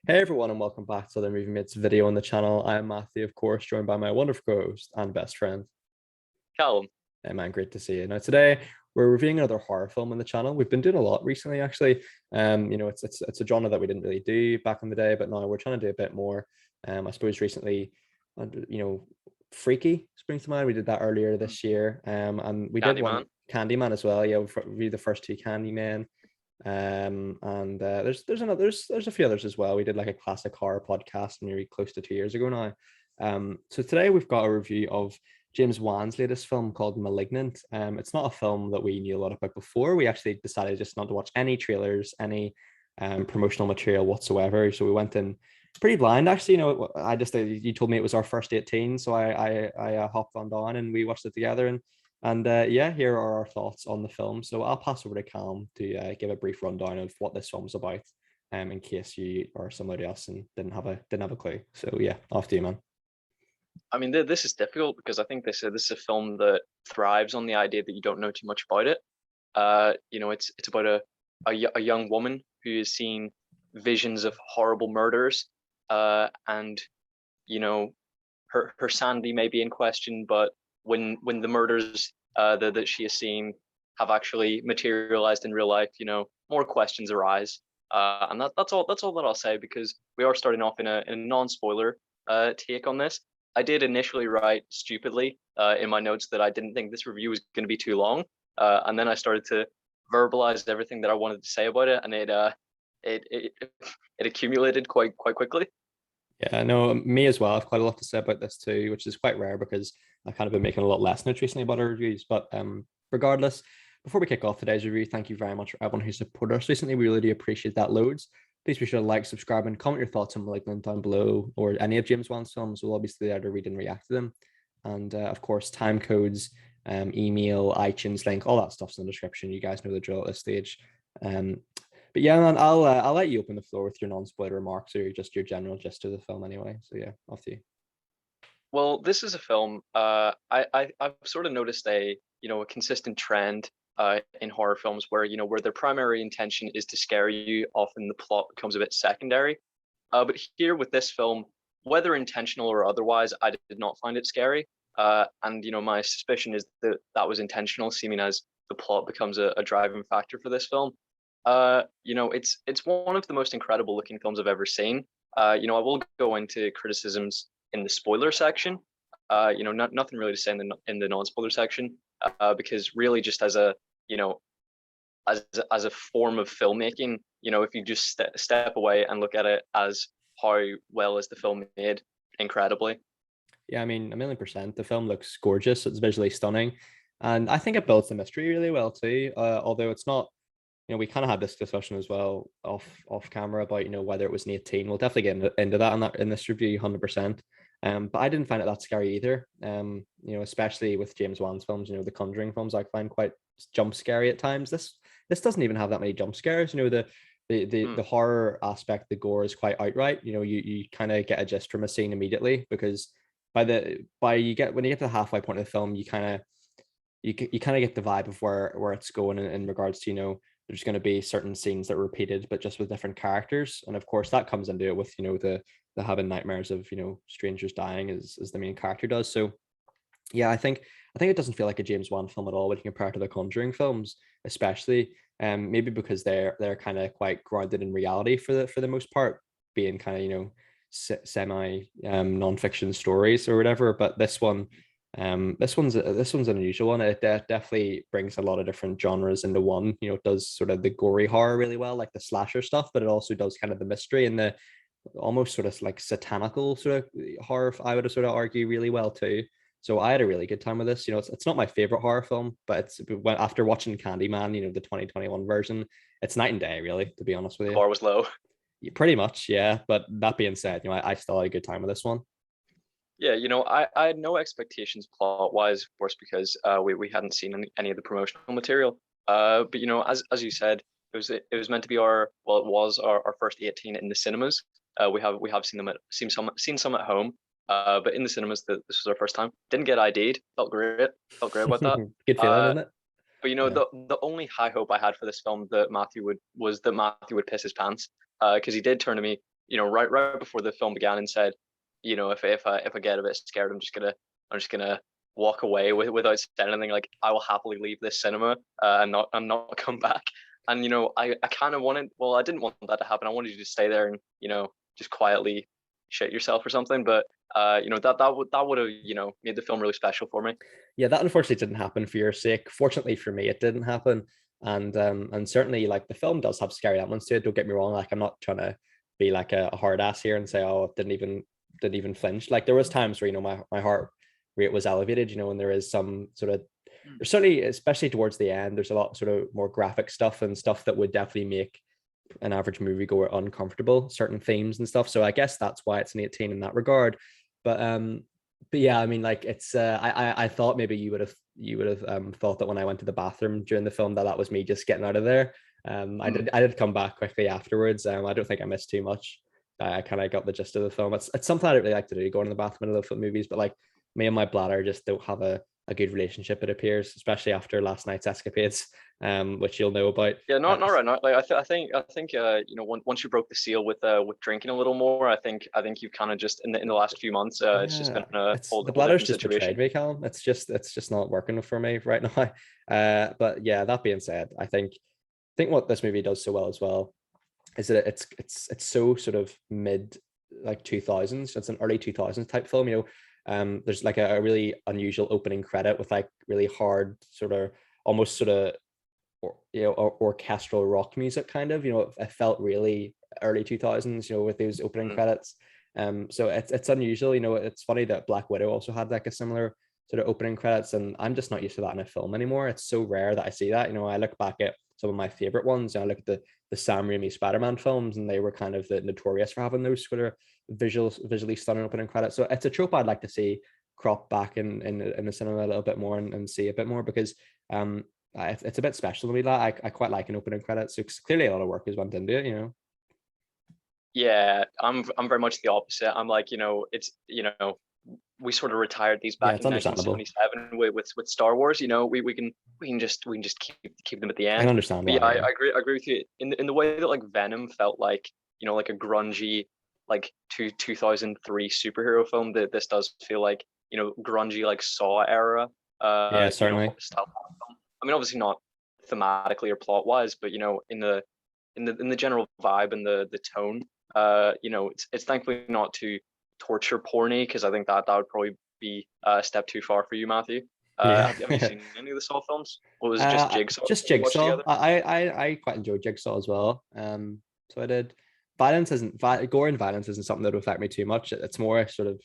Hey everyone, and welcome back to the Movie Mates video on the channel. I'm Matthew, of course, joined by my wonderful co-host and best friend. Callum. Hey man, great to see you. Now today we're reviewing another horror film on the channel. We've been doing a lot recently, actually. It's a genre that we didn't really do back in the day, but now we're trying to do a bit more. I suppose recently, you know, Freaky springs to mind. We did that earlier this year. And we did one Candyman. Candyman as well. Yeah, we reviewed the first two Candyman. And there's a few others as well. We did like a classic horror podcast maybe close to 2 years ago now. So today we've got a review of James Wan's latest film called Malignant. It's not a film that we knew a lot about before. We actually decided just not to watch any trailers, any promotional material whatsoever. So we went in pretty blind, actually. You told me it was our first 18, so I hopped on down and we watched it together. And yeah, here are our thoughts on the film. So I'll pass over to Callum to give a brief rundown of what this film's about, in case you or somebody else and didn't have a clue. So yeah, off to you, man. I mean, this is difficult because I think this is a film that thrives on the idea that you don't know too much about it. It's about a young woman who has seen visions of horrible murders, and her sanity may be in question, but when the murders that she has seen have actually materialized in real life, more questions arise. And that's all that I'll say, because we are starting off in a non-spoiler take on this. I did initially write stupidly in my notes that I didn't think this review was going to be too long, and then I started to verbalize everything that I wanted to say about it, and it accumulated quite quickly. Yeah, no, me as well. I've quite a lot to say about this too, which is quite rare because I've kind of been making a lot less notes recently about our reviews. But regardless, before we kick off today's review, thank you very much for everyone who supported us recently. We really do appreciate that loads. Please be sure to like, subscribe, and comment your thoughts on Malignant down below, or any of James Wan's films. We'll obviously be there to read and react to them. And of course, Timecodes, email, iTunes link, all that stuff's in the description. You guys know the drill at this stage. But yeah, man, I'll let you open the floor with your non-spoiler remarks or just your general gist of the film anyway. So yeah, off to you. Well, this is a film. I've sort of noticed a consistent trend in horror films where where their primary intention is to scare you. Often the plot becomes a bit secondary. But here with this film, whether intentional or otherwise, I did not find it scary. And my suspicion is that that was intentional, seeming as the plot becomes a driving factor for this film. It's one of the most incredible looking films I've ever seen. I will go into criticisms in the spoiler section. Nothing really to say in the non-spoiler section, because really just as a as a form of filmmaking, if you just step away and look at it as how well is the film made, incredibly. Yeah, I mean, 1,000,000%. The film looks gorgeous. It's visually stunning, and I think it builds the mystery really well too. Although it's not, we kind of had this discussion as well off camera about whether it was an 18. We'll definitely get into that in this review, 100%. But I didn't find it that scary either. Especially with James Wan's films, the Conjuring films, I find quite jump scary at times. This doesn't even have that many jump scares. The horror aspect, the gore is quite outright. You kind of get a gist from a scene immediately, because when you get to the halfway point of the film, you kind of get the vibe of where it's going in regards to there's going to be certain scenes that are repeated but just with different characters, and of course that comes into it with the having nightmares of strangers dying as the main character does. So yeah, I think it doesn't feel like a James Wan film at all when you compare it to the Conjuring films, especially maybe because they're kind of quite grounded in reality for the most part, being kind of semi non-fiction stories or whatever. But this one's an unusual one. It definitely brings a lot of different genres into one. It does sort of the gory horror really well, like the slasher stuff, but it also does kind of the mystery and the almost sort of like satanical sort of horror, I would sort of argue, really well too. So I had a really good time with this. It's not my favorite horror film, but after watching Candyman, the 2021 version, it's night and day, really, to be honest with The you. bar was low. Yeah, pretty much, yeah. But that being said, I still had a good time with this one. Yeah, I had no expectations plot wise, of course, because we hadn't seen any of the promotional material. But as you said, it was meant to be it was our first 18 in the cinemas. We have seen some at home, but in the cinemas, this was our first time. Didn't get ID'd. Felt great about that. Good feeling, isn't it? But Yeah. the only high hope I had for this film was that Matthew would piss his pants, because he did turn to me. right before the film began and said, if I get a bit scared, I'm just gonna walk away without saying anything. Like, I will happily leave this cinema and not come back. And I kind of wanted, well, I didn't want that to happen. I wanted you to stay there and just quietly shit yourself or something. But that would have made the film really special for me. Yeah, that unfortunately didn't happen for your sake. Fortunately for me, it didn't happen. And certainly, like, the film does have scary elements to it. Don't get me wrong. Like, I'm not trying to be like a hard ass here and say, oh, it didn't even flinch. Like, there was times where my heart rate was elevated. And there is some sort of, or certainly especially towards the end, there's a lot sort of more graphic stuff and stuff that would definitely make an average moviegoer uncomfortable. Certain themes and stuff. So I guess that's why it's an 18 in that regard. But yeah, I mean, like, it's I thought maybe you would have thought that when I went to the bathroom during the film that was me just getting out of there. I did come back quickly afterwards. I don't think I missed too much. I kind of got the gist of the film. It's something I don't really like to do, going to the bathroom in the film movies, but like, me and my bladder just don't have a good relationship, it appears, especially after last night's escapades, which you'll know about. Yeah, not right now. Like, I think once you broke the seal with drinking a little more, I think you've kind of just in the last few months, it's just been a It's whole the whole bladder's different just betrayed situation. me, Callum. It's just not working for me right now. But yeah, that being said, I think what this movie does so well as well is that it's so sort of mid, like, 2000s. It's an early 2000s type film. There's like a really unusual opening credit with like really hard sort of, almost sort of, orchestral rock music kind of. It felt really early 2000s, with those opening Mm. credits. So it's unusual. It's funny that Black Widow also had like a similar sort of opening credits, and I'm just not used to that in a film anymore. It's so rare that I see that. I look back at some of my favorite ones, and I look at the Sam Raimi Spider-Man films, and they were kind of notorious for having those sort of visually stunning opening credits. So it's a trope I'd like to see crop back in the cinema a little bit more, and see a bit more, because it's a bit special to me. That I quite like an opening credit. So clearly a lot of work has went into it. Yeah, I'm very much the opposite. I'm like, it's we sort of retired these Yeah, back it's in understandable. 1977 with Star Wars. We can just keep them at the I can end. understand But yeah, why. I, Yeah. I agree. I agree with you in the way that like Venom felt like like a grungy like 2003 superhero film. That this does feel like grungy like Saw era Yeah, certainly. style film. I mean, obviously not thematically or plot wise, but in the general vibe and the tone. It's thankfully not too torture porny, because I think that would probably be a step too far for you, Matthew. Yeah. Have you seen any of the Saw films, or was it just Jigsaw Just we watched Jigsaw. together? I quite enjoyed Jigsaw as well. So I did. Gore and violence isn't something that would affect me too much. It's more sort of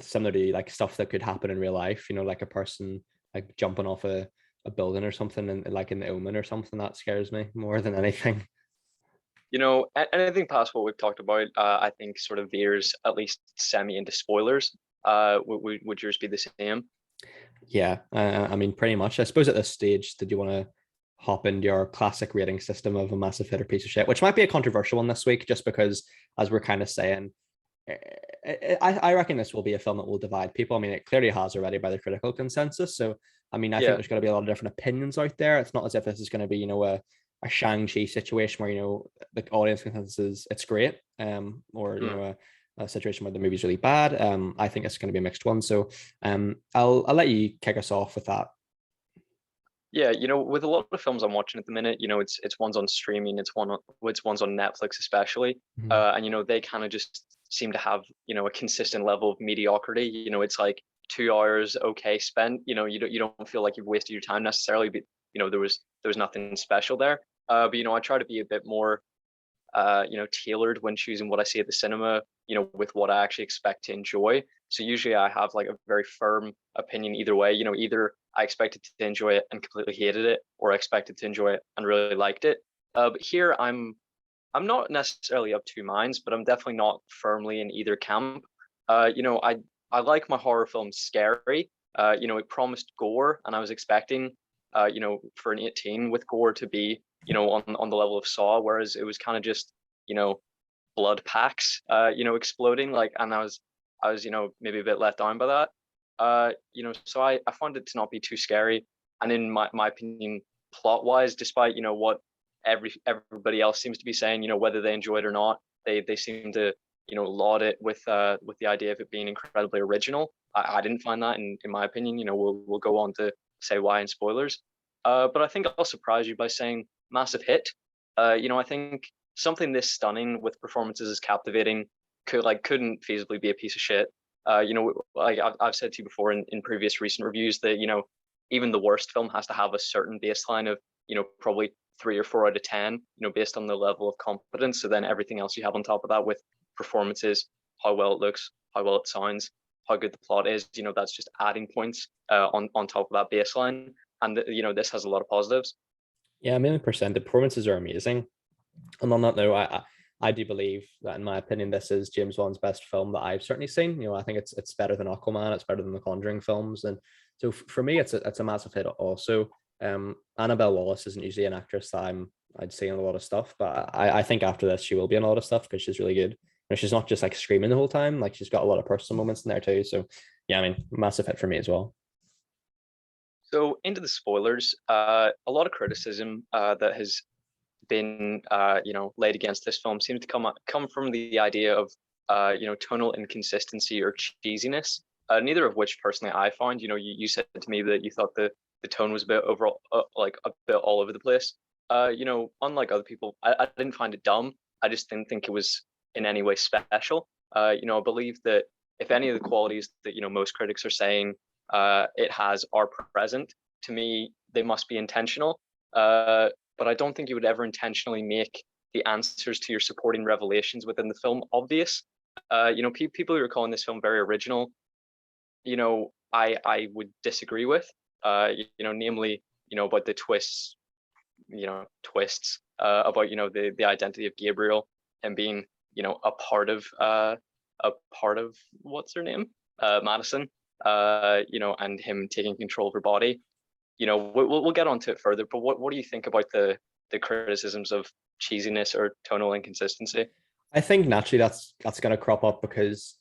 similar to like stuff that could happen in real life. Like a person like jumping off a building or something, and like in The Omen or something, that scares me more than anything. Anything past what we've talked about, I think sort of veers at least semi into spoilers. Would yours be the same? Yeah, I mean, pretty much. I suppose at this stage, did you want to hop into your classic rating system of a massive hit or piece of shit, which might be a controversial one this week, just because, as we're kind of saying, I reckon this will be a film that will divide people. I mean, it clearly has already by the critical consensus. So, I mean, I think Yeah. there's going to be a lot of different opinions out there. It's not as if this is going to be, a Shang-Chi situation where, the audience consensus is it's great, or, Mm. a situation where the movie's really bad. I think it's going to be a mixed one. So, I'll let you kick us off with that. Yeah, with a lot of films I'm watching at the minute, it's ones on streaming, it's ones on Netflix especially, Mhm. and they kind of just seem to have a consistent level of mediocrity. It's like 2 hours okay spent. You don't feel like you've wasted your time necessarily, but there was nothing special there. But I try to be a bit more tailored when choosing what I see at the cinema, with what I actually expect to enjoy. So usually I have like a very firm opinion either way. Either I expected to enjoy it and completely hated it, or I expected to enjoy it and really liked it. But here I'm not necessarily of two minds, but I'm definitely not firmly in either camp. I like my horror films scary. It promised gore, and I was expecting, for an 18 with gore to be, on the level of Saw, whereas it was kind of just, you know, blood packs, exploding. Like, and I was, maybe a bit let down by that. So I found it to not be too scary, and in my opinion, plot wise, despite what everybody else seems to be saying, whether they enjoy it or not, they seem to, laud it with the idea of it being incredibly original. I didn't find that, in my opinion. We'll go on to say why in spoilers. But I think I'll surprise you by saying massive hit. I think something this stunning with performances as captivating couldn't feasibly be a piece of shit. Like I've said to you before in previous recent reviews that even the worst film has to have a certain baseline of probably 3 or 4 out of 10, based on the level of competence. So then everything else you have on top of that with performances, how well it looks, how well it sounds, how good the plot is, that's just adding points on top of that baseline. And this has a lot of positives. Yeah, 1,000,000%. The performances are amazing. And on that note, I do believe that, in my opinion, this is James Wan's best film that I've certainly seen. I think it's better than Aquaman, it's better than the Conjuring films, and so for me, it's a massive hit. Also, Annabelle Wallis isn't usually an actress that I'd see in a lot of stuff, but I think after this she will be in a lot of stuff because she's really good. She's not just like screaming the whole time; like she's got a lot of personal moments in there too. So yeah, I mean, massive hit for me as well. So into the spoilers, a lot of criticism that has been laid against this film seems to come from the idea of tonal inconsistency or cheesiness. Neither of which personally I find. You said to me that you thought the tone was a bit overall like a bit all over the place. Unlike other people, I didn't find it dumb. I just didn't think it was in any way special. I believe that if any of the qualities that most critics are saying it has are present, to me they must be intentional. But I don't think you would ever intentionally make the answers to your supporting revelations within the film obvious. People who are calling this film very original, I would disagree with. Namely, about the twists, about the identity of Gabriel and being a part of what's her name, Madison, and him taking control of her body. We'll get onto it further, but what do you think about the criticisms of cheesiness or tonal inconsistency? I think naturally that's going to crop up because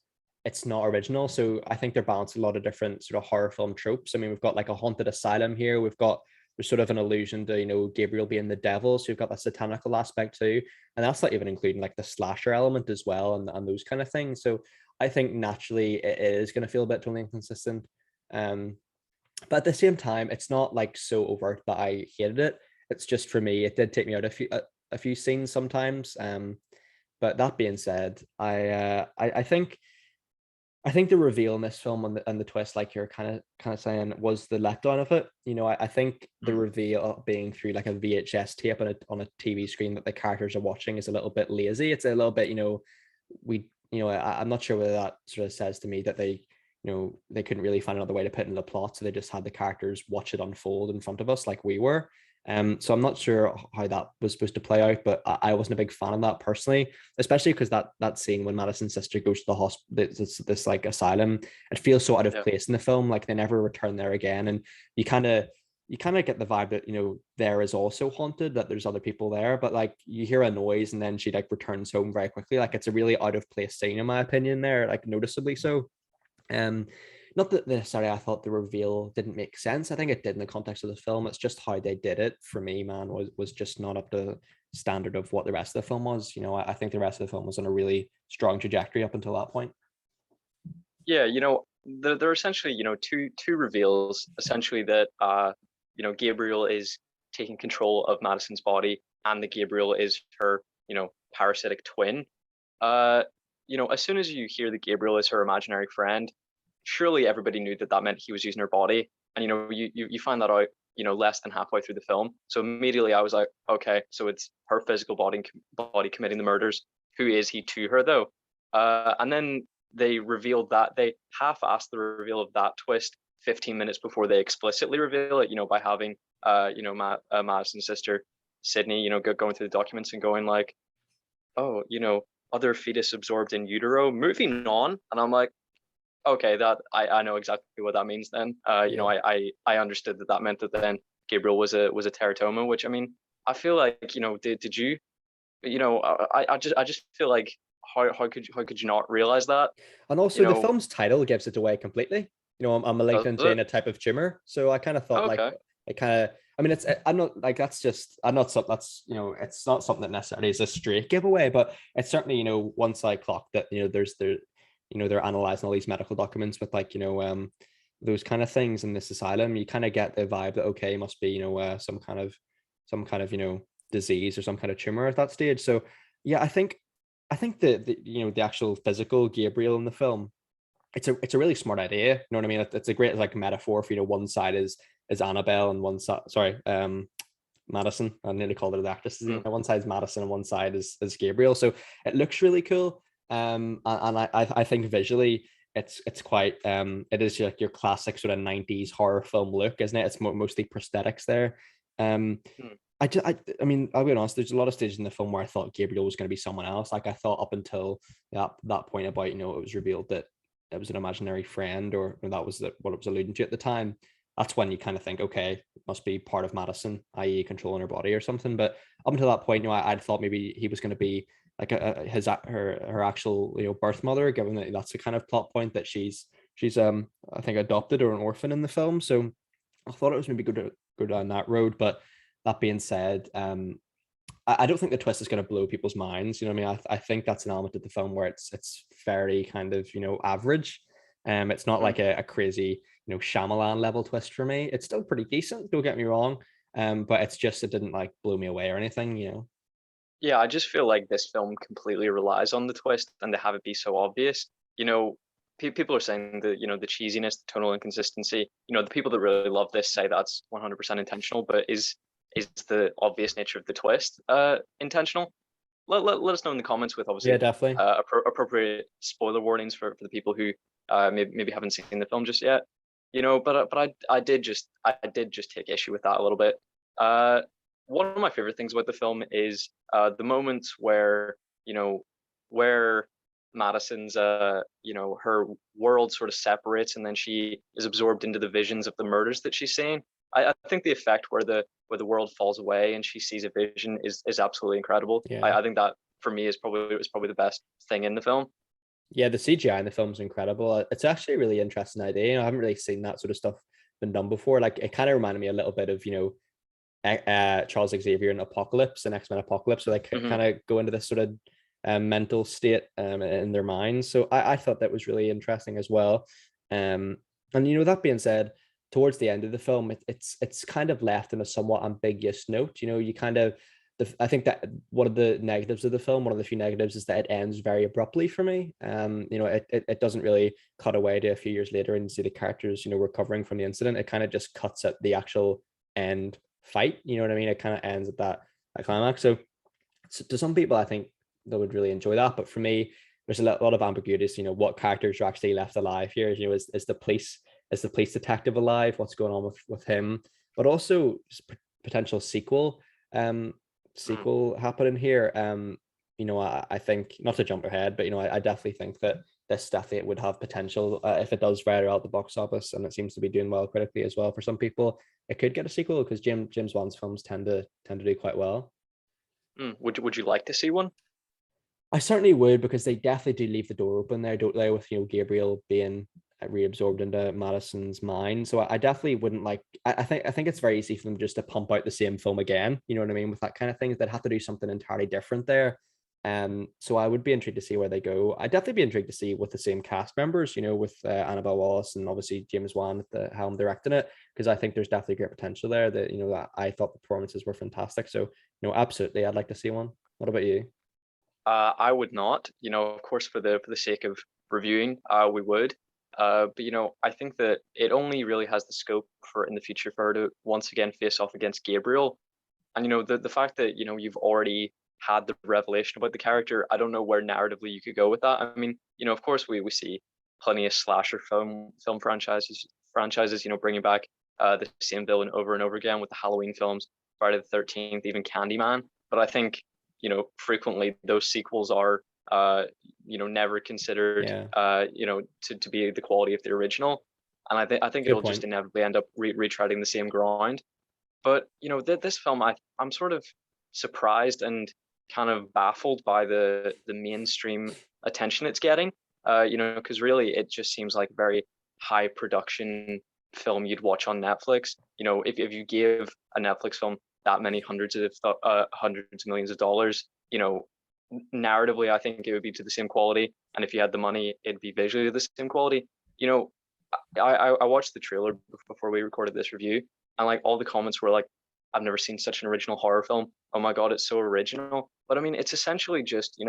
it's not original. So I think they're balancing a lot of different sort of horror film tropes. I mean, we've got like a haunted asylum here. There's sort of an allusion to Gabriel being the devil. So you've got that satanical aspect too, and that's not even including like the slasher element as well, and those kind of things. So I think naturally it is going to feel a bit tonally inconsistent. But at the same time, it's not like so overt that I hated it. It's just, for me, it did take me out a few scenes sometimes. But that being said, I think the reveal in this film and the twist, like you're kind of saying, was the letdown of it. I think the reveal being through like a VHS tape on a TV screen that the characters are watching is a little bit lazy. It's a little bit, I'm not sure whether that sort of says to me that they couldn't really find another way to put in the plot, so they just had the characters watch it unfold in front of us like we were. So I'm not sure how that was supposed to play out, but I wasn't a big fan of that personally, especially because that scene when Madison's sister goes to the hospital, this like asylum, it feels so out of place in the film. Like they never return there again, and you kind of get the vibe that there is also haunted, that there's other people there, but like you hear a noise and then she like returns home very quickly. Like it's a really out of place scene in my opinion there, like noticeably so. Not that necessarily I thought the reveal didn't make sense. I think it did in the context of the film. It's just how they did it for me, man, was just not up to standard of what the rest of the film was. I think the rest of the film was on a really strong trajectory up until that point. Yeah, there are essentially two reveals, essentially that Gabriel is taking control of Madison's body and that Gabriel is her parasitic twin. As soon as you hear that Gabriel is her imaginary friend, surely everybody knew that meant he was using her body. And you find that out less than halfway through the film. So immediately I was like, okay, so it's her physical body committing the murders. Who is he to her though? And then they revealed that they half-assed the reveal of that twist 15 minutes before they explicitly reveal it. By having Madison's sister Sydney going through the documents and going like, oh, other fetus absorbed in utero, moving on. And I'm like, okay, that I know exactly what that means then. I understood that meant that then Gabriel was a teratoma, which I mean, I feel like, did you, I just feel like how could you not realize that? And also the film's title gives it away completely. I'm malignant in a type of tumor. So I kind of thought like it kind of, I mean, I'm not like I'm not something that's it's not something that necessarily is a straight giveaway, but it's certainly once I clocked that they're analyzing all these medical documents with like those kind of things in this asylum, you kind of get the vibe that okay, it must be some kind of disease or some kind of tumor at that stage. So yeah, I think the actual physical Gabriel in the film, it's a really smart idea. You know what I mean? It's a great like metaphor for one side is Annabelle and one side Madison. I nearly called her the actress. One side is Madison and one side is Gabriel. So it looks really cool. And I think visually it's quite it is like your classic sort of 90s horror film look, isn't it? It's mostly prosthetics there. Mm. I mean, I'll be honest, there's a lot of stages in the film where I thought Gabriel was going to be someone else. Like I thought up until that point about, it was revealed that it was an imaginary friend, or that was what it was alluding to at the time. That's when you kind of think, okay, it must be part of Madison, i.e. controlling her body or something. But up until that point, I'd thought maybe he was going to be like her actual, birth mother, given that that's the kind of plot point that she's I think adopted or an orphan in the film. So I thought it was maybe good to go down that road. But that being said, I don't think the twist is going to blow people's minds. You know what I mean? I think that's an element of the film where it's fairly kind of average. It's not like a crazy Shyamalan level twist for me. It's still pretty decent. Don't get me wrong. But it didn't like blow me away or anything. Yeah, I just feel like this film completely relies on the twist and to have it be so obvious. People are saying that the cheesiness, the tonal inconsistency. The people that really love this say that's 100% intentional, but is the obvious nature of the twist intentional? Let us know in the comments with Yeah, obviously definitely. appropriate spoiler warnings for the people who maybe haven't seen the film just yet. But I did just take issue with that a little bit. One of my favorite things about the film is the moments where where Madison's her world sort of separates and then she is absorbed into the visions of the murders that she's seeing. I think the effect where the world falls away and she sees a vision is absolutely incredible. Yeah. I think that for me is probably the best thing in the film. Yeah, the CGI in the film is incredible. It's actually a really interesting idea. I haven't really seen that sort of stuff been done before. Like it kind of reminded me a little bit of Charles Xavier and Apocalypse and X-Men Apocalypse, so they kind of go into this sort of mental state in their minds. So I thought that was really interesting as well. And that being said, towards the end of the film, it's kind of left in a somewhat ambiguous note. You kind of I think that one of the negatives of the film, one of the few negatives, is that it ends very abruptly for me. It doesn't really cut away to a few years later and see the characters, recovering from the incident. It kind of just cuts at the actual end fight. You know what I mean? It kind of ends at that climax. So to some people, I think they would really enjoy that. But for me, there's a lot of ambiguities. What characters are actually left alive here? Is the police detective alive? What's going on with him? But also potential sequel happening here. I think, not to jump ahead, but I definitely think that this definitely would have potential if it does very well at the box office, and it seems to be doing well critically as well. For some people, it could get a sequel because James Wan's films tend to do quite well. Would you like to see one? I certainly would, because they definitely do leave the door open there, don't they? With Gabriel being reabsorbed into Madison's mind. So I definitely wouldn't like. I think it's very easy for them just to pump out the same film again. You know what I mean? With that kind of thing, they'd have to do something entirely different there. So I would be intrigued to see where they go. I'd definitely be intrigued to see with the same cast members. With Annabelle Wallis and obviously James Wan at the helm directing it, because I think there's definitely great potential there. That I thought the performances were fantastic. So absolutely, I'd like to see one. What about you? I would not. Of course, for the sake of reviewing, we would. But I think that it only really has the scope for in the future for her to once again face off against Gabriel. And the fact that you've already had the revelation about the character, I don't know where narratively you could go with that. I mean, of course we see plenty of slasher film franchises, bringing back the same villain over and over again with the Halloween films, Friday the 13th, even Candyman. But I think frequently those sequels are never considered Yeah, to be the quality of the original, and I think good it'll just point. inevitably end up retreading the same ground. But this film, I'm sort of surprised and kind of baffled by the mainstream attention it's getting. Because really it just seems like very high production film you'd watch on Netflix. If you gave a Netflix film that many hundreds of millions of dollars, narratively, I think it would be to the same quality. And if you had the money, it'd be visually the same quality. I watched the trailer before we recorded this review, and like all the comments were like, I've never seen such an original horror film. Oh my God, it's so original. But I mean, it's essentially just,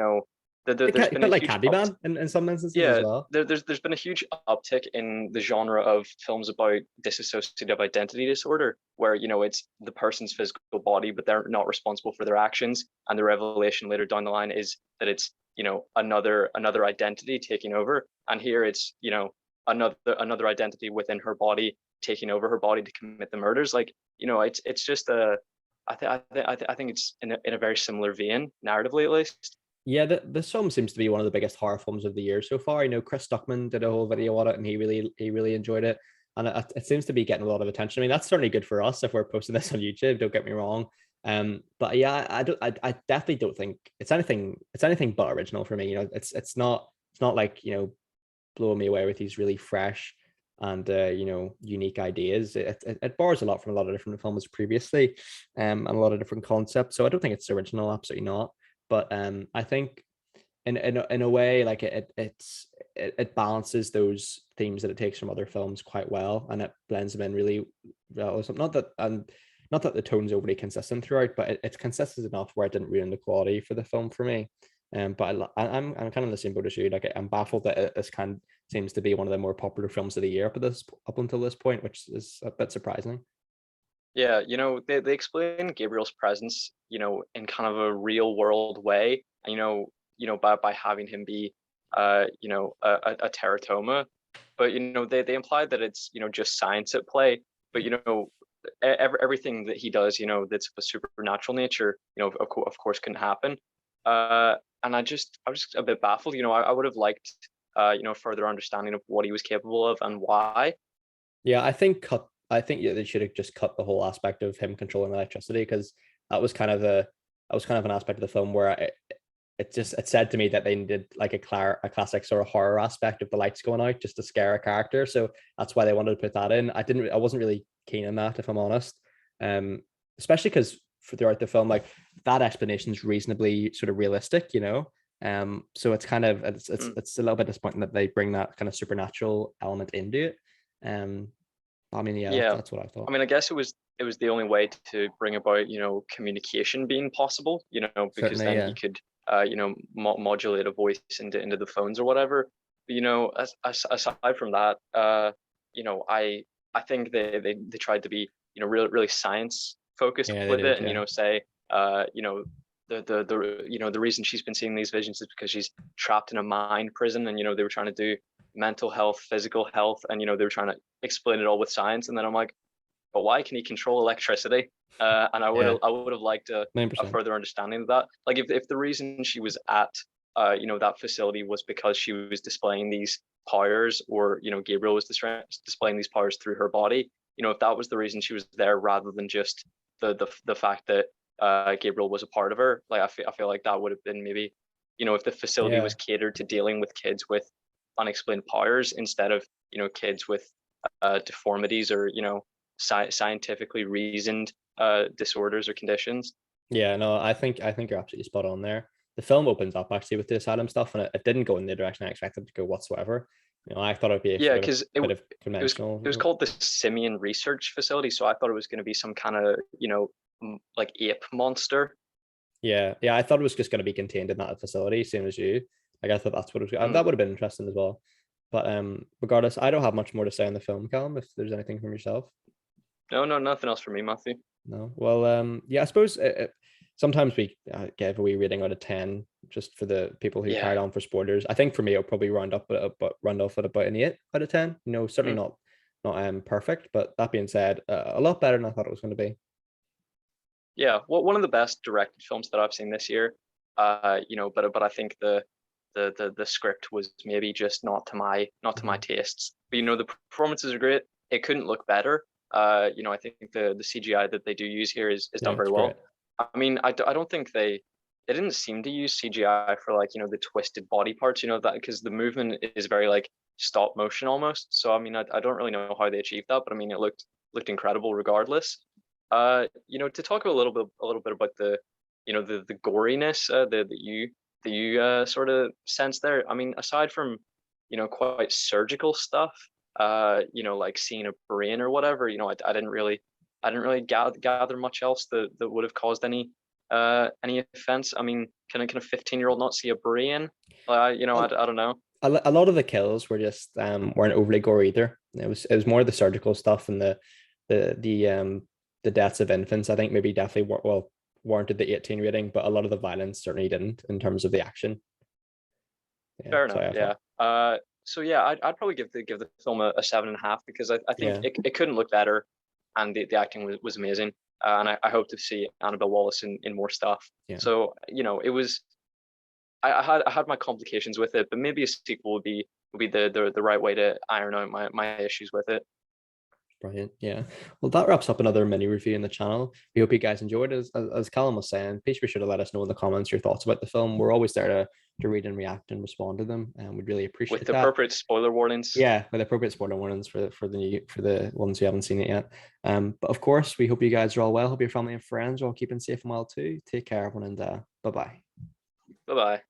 there's been a like huge Candyman in some instances as yeah, well. there's been a huge uptick in the genre of films about dissociative identity disorder, where it's the person's physical body, but they're not responsible for their actions, and the revelation later down the line is that it's another identity taking over, and here it's another identity within her body taking over her body to commit the murders. Like it's just I think it's in a very similar vein narratively, at least. Yeah, this film seems to be one of the biggest horror films of the year so far. Chris Stuckman did a whole video on it, and he really enjoyed it, and it seems to be getting a lot of attention. I mean, that's certainly good for us if we're posting this on YouTube. Don't get me wrong, but yeah, I definitely don't think it's anything but original for me. It's not like blowing me away with these really fresh and unique ideas. It borrows a lot from a lot of different films previously, and a lot of different concepts. So I don't think it's original, absolutely not. But I think in a way, like it balances those themes that it takes from other films quite well, and it blends them in really well. Not that the tone's overly consistent throughout, but it's consistent enough where it didn't ruin the quality for the film for me. But I'm kind of in the same boat as you. Like, I'm baffled that this kind of seems to be one of the more popular films of the year up until this point, which is a bit surprising. Yeah, they explain Gabriel's presence, in kind of a real world way, and by having him be, a teratoma, but they imply that it's just science at play, but everything that he does, that's of a supernatural nature, of course, can happen. And I was just a bit baffled. I would have liked, further understanding of what he was capable of and why. Yeah, I think yeah, they should have just cut the whole aspect of him controlling electricity, because that was kind of an aspect of the film where it said to me that they needed like a classic sort of horror aspect of the lights going out just to scare a character. So that's why they wanted to put that in. I wasn't really keen on that, if I'm honest. Especially because throughout the film, like, that explanation is reasonably sort of realistic, So it's kind of it's a little bit disappointing that they bring that kind of supernatural element into it. I mean, yeah, that's what I thought. I mean, I guess it was the only way to bring about communication being possible, because Certainly, then yeah. he could modulate a voice into the phones or whatever. But aside from that, I think they tried to be really science focused Yeah, they with did, it, and yeah. say the reason she's been seeing these visions is because she's trapped in a mind prison, and they were trying to do mental health, physical health, and they were trying to explain it all with science. And then I'm like, but why can he control electricity? And I would have liked a 9%. further understanding of that. Like, if the reason she was at that facility was because she was displaying these powers, or Gabriel was displaying these powers through her body, if that was the reason she was there, rather than just the fact that Gabriel was a part of her, like, I feel like that would have been maybe, if the facility was catered to dealing with kids with unexplained powers instead of kids with deformities, or scientifically reasoned disorders or conditions. Yeah, no, I think you're absolutely spot on there. The film opens up actually with the asylum stuff, and it didn't go in the direction I expected it to go whatsoever. I thought it'd be Yeah, sort of because a bit of it was conventional. called the Simian Research Facility, so I thought it was going to be some kind of like ape monster. Yeah, I thought it was just going to be contained in that facility, same as you. Like, I thought that's what it was. Mm. That would have been interesting as well. But regardless, I don't have much more to say on the film, Callum. If there's anything from yourself. No, nothing else for me, Matthew. No. Well, yeah, I suppose sometimes we give a wee rating out of 10 just for the people who carried on for spoilers. I think for me, it'll probably round off at about an 8 out of 10. Certainly not perfect, but that being said, a lot better than I thought it was going to be. Yeah, well, one of the best directed films that I've seen this year. But I think the script was maybe just not to my tastes. But the performances are great. It couldn't look better. I think the CGI that they do use here is done very well. Great. I mean, I don't think they they didn't seem to use CGI for like, the twisted body parts, that because the movement is very like stop motion almost. So I mean, I don't really know how they achieved that, but I mean, it looked incredible regardless. To talk a little bit about the goriness that you sort of sense there. I mean, aside from quite surgical stuff, like seeing a brain or whatever, I didn't really gather much else that would have caused any offense. I mean, can a 15-year-old not see a brain? I don't know. A lot of the kills were just weren't overly gore either. It was more the surgical stuff and the deaths of infants. I think maybe definitely warranted the 18 rating, but a lot of the violence certainly didn't in terms of the action. Yeah, Fair enough. Yeah. So yeah, I'd probably give the film a 7.5 because I think Yeah. it couldn't look better, and the acting was amazing. And I hope to see Annabelle Wallis in more stuff. Yeah. So it was. I had my complications with it, but maybe a sequel would be the right way to iron out my issues with it. Brilliant. Yeah. Well, that wraps up another mini review in the channel. We hope you guys enjoyed it. As Callum was saying, please be sure to let us know in the comments your thoughts about the film. We're always there to read and react and respond to them, and we'd really appreciate With that. appropriate spoiler warnings. Yeah, with appropriate spoiler warnings for the ones who haven't seen it yet. But of course, we hope you guys are all well. Hope your family and friends are all keeping safe and well too. Take care, everyone, and bye bye. Bye bye.